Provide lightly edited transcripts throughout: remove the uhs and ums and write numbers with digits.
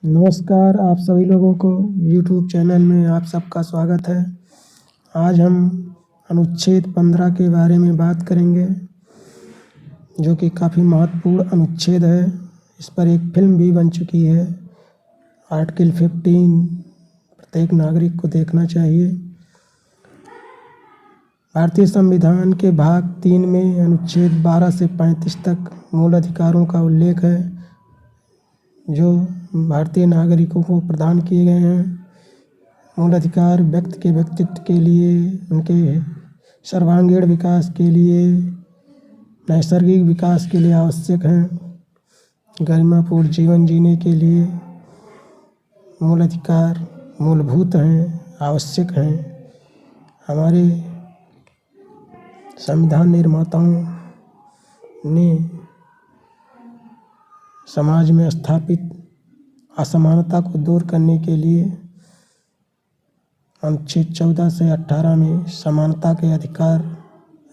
नमस्कार, आप सभी लोगों को यूट्यूब चैनल में आप सबका स्वागत है। आज हम अनुच्छेद 15 के बारे में बात करेंगे, जो कि काफ़ी महत्वपूर्ण अनुच्छेद है। इस पर एक फिल्म भी बन चुकी है। आर्टिकल 15 प्रत्येक नागरिक को देखना चाहिए। भारतीय संविधान के भाग 3 में अनुच्छेद 12 से 35 तक मूल अधिकारों का उल्लेख है, जो भारतीय नागरिकों को प्रदान किए गए हैं। मूल अधिकार व्यक्ति के व्यक्तित्व के लिए, उनके सर्वांगीण विकास के लिए, नैसर्गिक विकास के लिए आवश्यक हैं। गरिमापूर्ण जीवन जीने के लिए मूल अधिकार मूलभूत हैं, आवश्यक हैं। हमारे संविधान निर्माताओं ने समाज में स्थापित असमानता को दूर करने के लिए अनुच्छेद 14 से 18 में समानता के अधिकार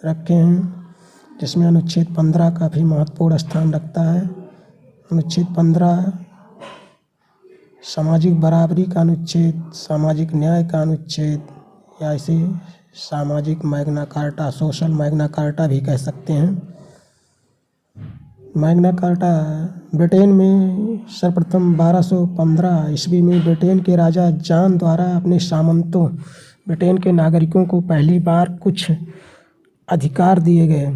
रखे हैं, जिसमें अनुच्छेद 15 काफ़ी महत्वपूर्ण स्थान रखता है। अनुच्छेद 15 सामाजिक बराबरी का अनुच्छेद, सामाजिक न्याय का अनुच्छेद, या इसे सामाजिक Magna carta, social Magna carta भी कह सकते हैं। मैग्ना कार्टा ब्रिटेन में सर्वप्रथम 1215 ईस्वी में ब्रिटेन के राजा जॉन द्वारा अपने सामंतों, ब्रिटेन के नागरिकों को पहली बार कुछ अधिकार दिए गए।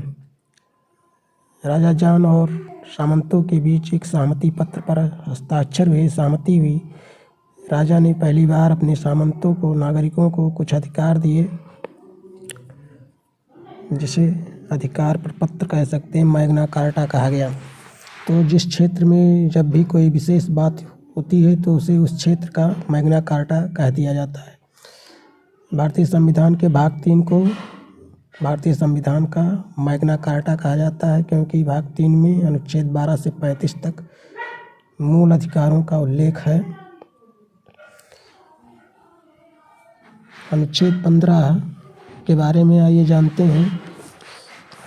राजा जॉन और सामंतों के बीच एक सहमति पत्र पर हस्ताक्षर हुए, सहमति हुई। राजा ने पहली बार अपने सामंतों को, नागरिकों को कुछ अधिकार दिए, जिसे अधिकार प्रपत्र कह सकते हैं, मैग्ना कार्टा कहा गया। तो जिस क्षेत्र में जब भी कोई विशेष बात होती है तो उसे उस क्षेत्र का मैग्ना कार्टा कह दिया जाता है। भारतीय संविधान के भाग 3 को भारतीय संविधान का मैग्ना कार्टा कहा जाता है, क्योंकि भाग 3 में अनुच्छेद 12 से 35 तक मूल अधिकारों का उल्लेख है। अनुच्छेद 15 के बारे में आइए जानते हैं।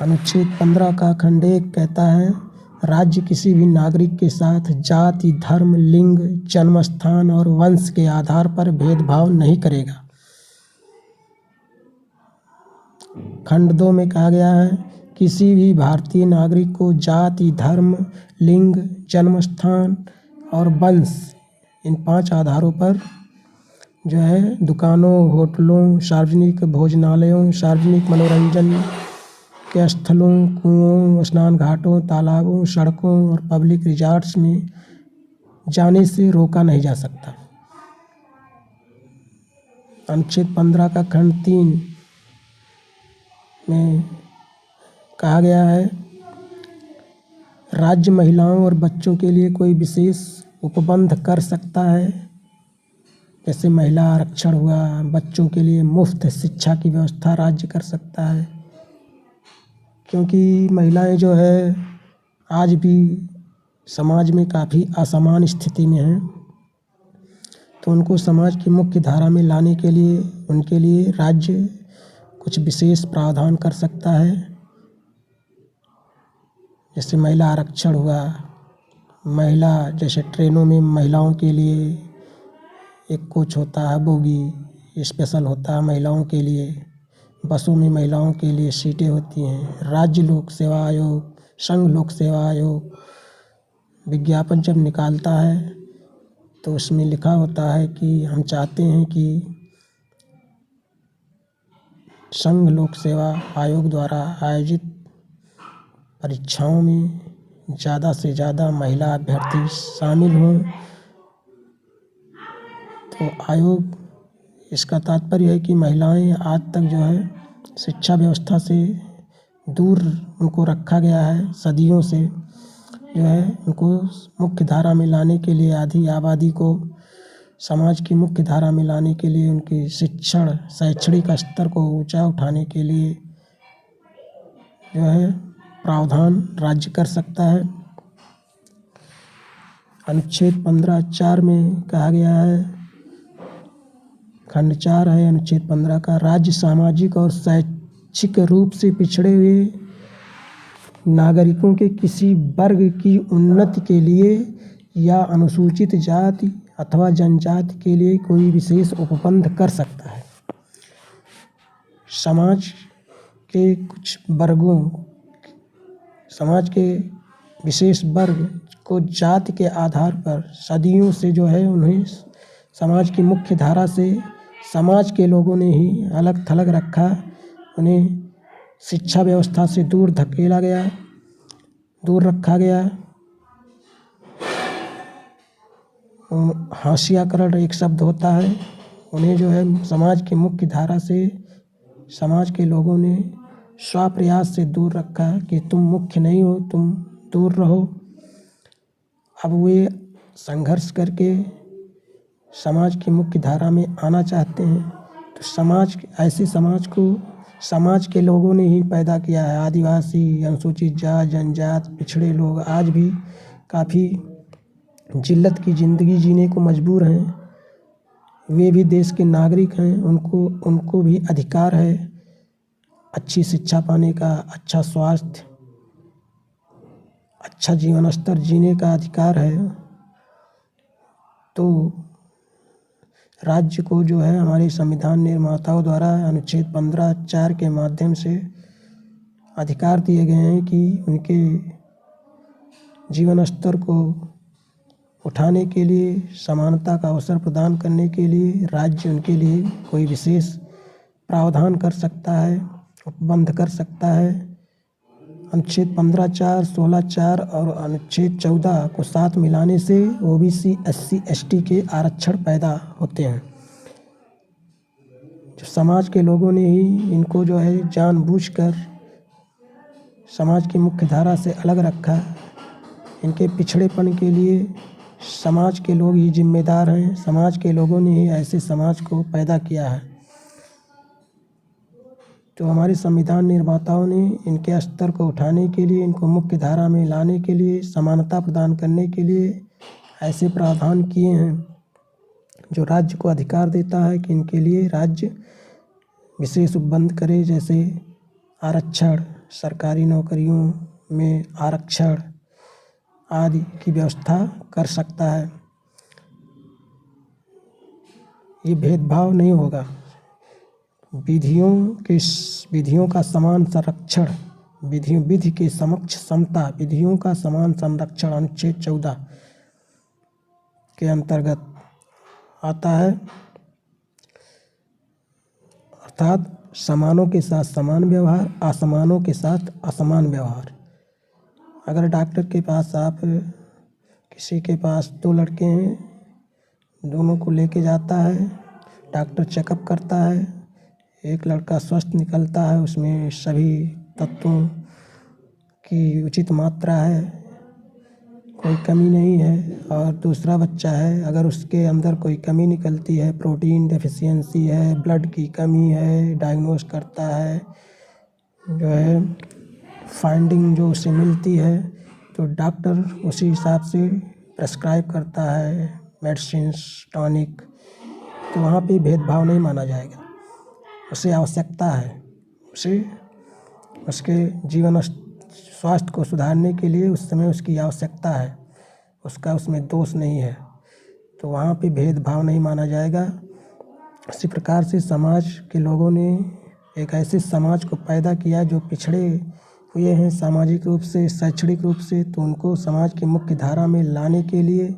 अनुच्छेद 15 का खंड 1 कहता है, राज्य किसी भी नागरिक के साथ जाति, धर्म, लिंग, जन्मस्थान और वंश के आधार पर भेदभाव नहीं करेगा। खंड 2 में कहा गया है, किसी भी भारतीय नागरिक को जाति, धर्म, लिंग, जन्मस्थान और वंश, इन 5 आधारों पर जो है दुकानों, होटलों, सार्वजनिक भोजनालयों, सार्वजनिक मनोरंजन के स्थलों, कुओं, स्नान घाटों, तालाबों, सड़कों और पब्लिक रिजॉर्ट्स में जाने से रोका नहीं जा सकता। अनुच्छेद 15 का खंड 3 में कहा गया है, राज्य महिलाओं और बच्चों के लिए कोई विशेष उपबंध कर सकता है, जैसे महिला आरक्षण हुआ। बच्चों के लिए मुफ्त शिक्षा की व्यवस्था राज्य कर सकता है, क्योंकि महिलाएं जो है आज भी समाज में काफ़ी असमान स्थिति में हैं। तो उनको समाज की मुख्य धारा में लाने के लिए उनके लिए राज्य कुछ विशेष प्रावधान कर सकता है, जैसे महिला आरक्षण हुआ। महिला जैसे ट्रेनों में महिलाओं के लिए एक कोच होता है, बोगी स्पेशल होता है महिलाओं के लिए। बसों में महिलाओं के लिए सीटें होती हैं। राज्य लोक सेवा आयोग, संघ लोक सेवा आयोग विज्ञापन जब निकालता है तो उसमें लिखा होता है कि हम चाहते हैं कि संघ लोक सेवा आयोग द्वारा आयोजित परीक्षाओं में ज़्यादा से ज़्यादा महिला अभ्यर्थी शामिल हों। तो आयोग, इसका तात्पर्य है कि महिलाएं आज तक जो है शिक्षा व्यवस्था से दूर उनको रखा गया है। सदियों से जो है उनको मुख्य धारा में लाने के लिए, आधी आबादी को समाज की मुख्य धारा में लाने के लिए, उनके शिक्षण शैक्षणिक स्तर को ऊंचा उठाने के लिए जो है प्रावधान राज्य कर सकता है। अनुच्छेद 15(4) में कहा गया है, खंड 4 है अनुच्छेद 15 का, राज्य सामाजिक और शैक्षिक रूप से पिछड़े हुए नागरिकों के किसी वर्ग की उन्नति के लिए या अनुसूचित जाति अथवा जनजाति के लिए कोई विशेष उपबंध कर सकता है। समाज के कुछ वर्गों, समाज के विशेष वर्ग को जाति के आधार पर सदियों से जो है उन्हें समाज की मुख्य धारा से समाज के लोगों ने ही अलग थलग रखा। उन्हें शिक्षा व्यवस्था से दूर धकेला गया, दूर रखा गया। हाशियाकरण एक शब्द होता है। उन्हें जो है समाज की मुख्य धारा से समाज के लोगों ने स्वप्रयास से दूर रखा कि तुम मुख्य नहीं हो, तुम दूर रहो। अब वे संघर्ष करके समाज की मुख्य धारा में आना चाहते हैं। तो समाज, ऐसे समाज को समाज के लोगों ने ही पैदा किया है। आदिवासी, अनुसूचित जाति, जनजाति, पिछड़े लोग आज भी काफ़ी जिल्लत की ज़िंदगी जीने को मजबूर हैं। वे भी देश के नागरिक हैं, उनको भी अधिकार है अच्छी शिक्षा पाने का, अच्छा स्वास्थ्य, अच्छा जीवन स्तर जीने का अधिकार है। तो राज्य को जो है हमारे संविधान निर्माताओं द्वारा अनुच्छेद 15(4) के माध्यम से अधिकार दिए गए हैं कि उनके जीवन स्तर को उठाने के लिए, समानता का अवसर प्रदान करने के लिए राज्य उनके लिए कोई विशेष प्रावधान कर सकता है, उपबंध कर सकता है। अनुच्छेद 15(4), 16(4) और अनुच्छेद 14 को साथ मिलाने से OBC, SC, ST के आरक्षण पैदा होते हैं। जो समाज के लोगों ने ही इनको जो है जानबूझकर समाज की मुख्य धारा से अलग रखा। इनके पिछड़ेपन के लिए समाज के लोग ही जिम्मेदार हैं। समाज के लोगों ने ही ऐसे समाज को पैदा किया है। तो हमारे संविधान निर्माताओं ने इनके स्तर को उठाने के लिए, इनको मुख्य धारा में लाने के लिए, समानता प्रदान करने के लिए ऐसे प्रावधान किए हैं जो राज्य को अधिकार देता है कि इनके लिए राज्य विशेष उपबंध करे। जैसे आरक्षण, सरकारी नौकरियों में आरक्षण आदि की व्यवस्था कर सकता है। ये भेदभाव नहीं होगा। विधियों का समान संरक्षण, विधि के समक्ष समता, विधियों का समान संरक्षण अनुच्छेद 14 के अंतर्गत आता है। अर्थात समानों के साथ समान व्यवहार, असमानों के साथ असमान व्यवहार। अगर डॉक्टर के पास आप किसी के पास 2 लड़के हैं, दोनों को लेके जाता है, डॉक्टर चेकअप करता है, एक लड़का स्वस्थ निकलता है, उसमें सभी तत्वों की उचित मात्रा है, कोई कमी नहीं है। और दूसरा बच्चा है, अगर उसके अंदर कोई कमी निकलती है, प्रोटीन डेफिशिएंसी है, ब्लड की कमी है, डायग्नोस करता है, जो है फाइंडिंग जो उसे मिलती है, तो डॉक्टर उसी हिसाब से प्रेस्क्राइब करता है मेडिसिन्स, टॉनिक। तो वहाँ पे भेदभाव नहीं माना जाएगा। उसे आवश्यकता है, उसे उसके जीवन स्वास्थ्य को सुधारने के लिए उस समय उसकी आवश्यकता है, उसका उसमें दोष नहीं है, तो वहाँ पे भेदभाव नहीं माना जाएगा। इसी प्रकार से समाज के लोगों ने एक ऐसे समाज को पैदा किया जो पिछड़े हुए हैं सामाजिक रूप से, शैक्षणिक रूप से। तो उनको समाज की मुख्य धारा में लाने के लिए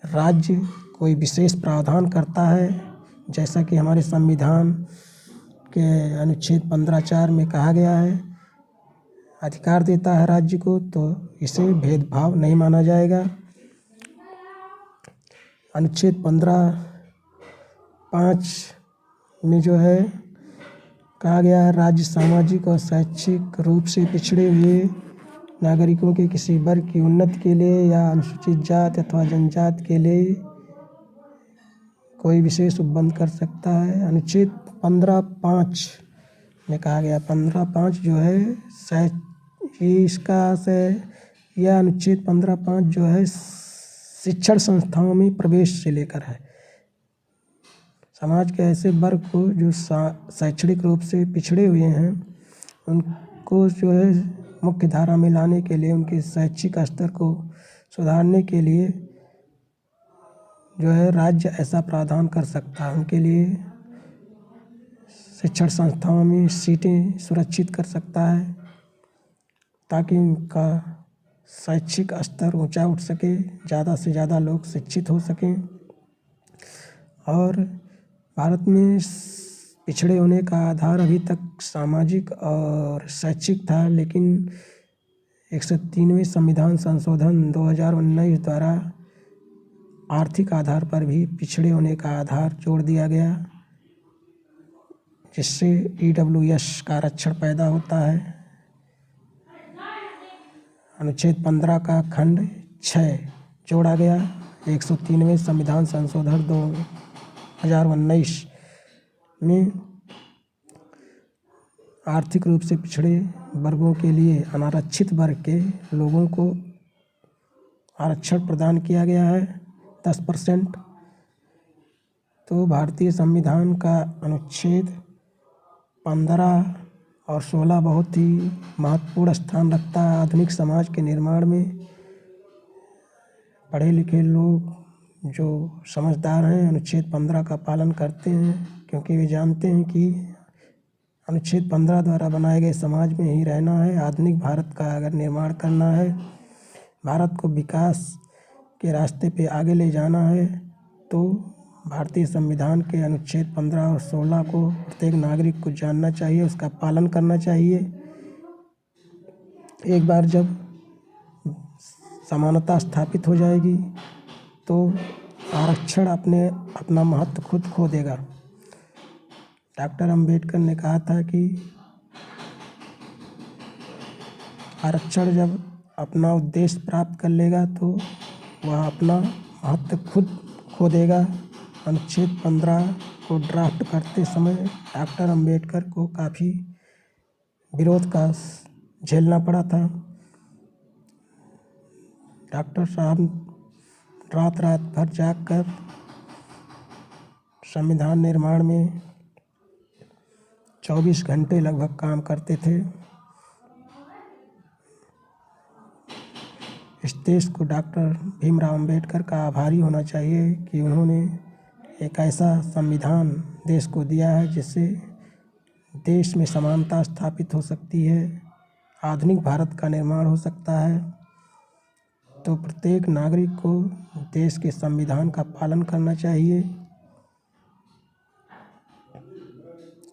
राज्य कोई विशेष प्रावधान करता है। जैसा कि हमारे संविधान के अनुच्छेद 15(4) में कहा गया है, अधिकार देता है राज्य को, तो इसे भेदभाव नहीं माना जाएगा। अनुच्छेद 15(5) में जो है कहा गया है, राज्य सामाजिक और शैक्षिक रूप से पिछड़े हुए नागरिकों के किसी वर्ग की उन्नति के लिए या अनुसूचित जाति अथवा जनजाति के लिए कोई विशेष उपबंध कर सकता है। अनुच्छेद 15(5) में कहा गया, 15(5) जो है यह अनुच्छेद 15(5) जो है शिक्षण संस्थाओं में प्रवेश से लेकर है। समाज के ऐसे वर्ग को जो शैक्षणिक रूप से पिछड़े हुए हैं, उनको जो है मुख्य धारा में लाने के लिए, उनके शैक्षिक स्तर को सुधारने के लिए जो है राज्य ऐसा प्रावधान कर सकता है। उनके लिए शिक्षण संस्थाओं में सीटें सुरक्षित कर सकता है ताकि उनका शैक्षिक स्तर ऊंचा उठ सके, ज़्यादा से ज़्यादा लोग शिक्षित हो सकें। और भारत में पिछड़े होने का आधार अभी तक सामाजिक और शैक्षिक था, लेकिन 103वें संविधान संशोधन 2019 द्वारा आर्थिक आधार पर भी पिछड़े होने का आधार जोड़ दिया गया, जिससे EWS का आरक्षण पैदा होता है। अनुच्छेद 15 का खंड 6 जोड़ा गया 103वें संविधान संशोधन 2019 में। आर्थिक रूप से पिछड़े वर्गों के लिए अनारक्षित वर्ग के लोगों को आरक्षण प्रदान किया गया है 10%। तो भारतीय संविधान का अनुच्छेद 15 और 16 बहुत ही महत्वपूर्ण स्थान रखता है आधुनिक समाज के निर्माण में। पढ़े लिखे लोग जो समझदार हैं अनुच्छेद 15 का पालन करते हैं, क्योंकि वे जानते हैं कि अनुच्छेद 15 द्वारा बनाए गए समाज में ही रहना है। आधुनिक भारत का अगर निर्माण करना है, भारत को विकास के रास्ते पे आगे ले जाना है, तो भारतीय संविधान के अनुच्छेद 15 और 16 को प्रत्येक नागरिक को जानना चाहिए, उसका पालन करना चाहिए। एक बार जब समानता स्थापित हो जाएगी तो आरक्षण अपना महत्व खुद खो देगा। डॉक्टर अंबेडकर ने कहा था कि आरक्षण जब अपना उद्देश्य प्राप्त कर लेगा तो वह अपना महत्व खुद खो देगा। अनुच्छेद 15 को ड्राफ्ट करते समय डॉक्टर अंबेडकर को काफ़ी विरोध का झेलना पड़ा था। डॉक्टर साहब रात भर जागकर संविधान निर्माण में 24 घंटे लगभग काम करते थे। इस देश को डॉक्टर भीमराव अंबेडकर का आभारी होना चाहिए कि उन्होंने एक ऐसा संविधान देश को दिया है जिससे देश में समानता स्थापित हो सकती है, आधुनिक भारत का निर्माण हो सकता है। तो प्रत्येक नागरिक को देश के संविधान का पालन करना चाहिए,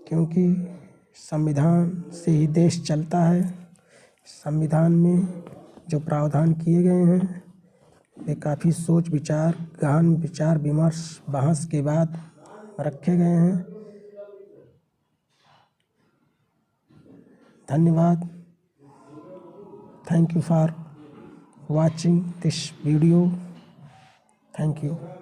क्योंकि संविधान से ही देश चलता है। संविधान में जो प्रावधान किए गए हैं वे काफ़ी सोच विचार, गहन विचार विमर्श बहस के बाद रखे गए हैं। धन्यवाद। Thank you for watching this video. Thank you.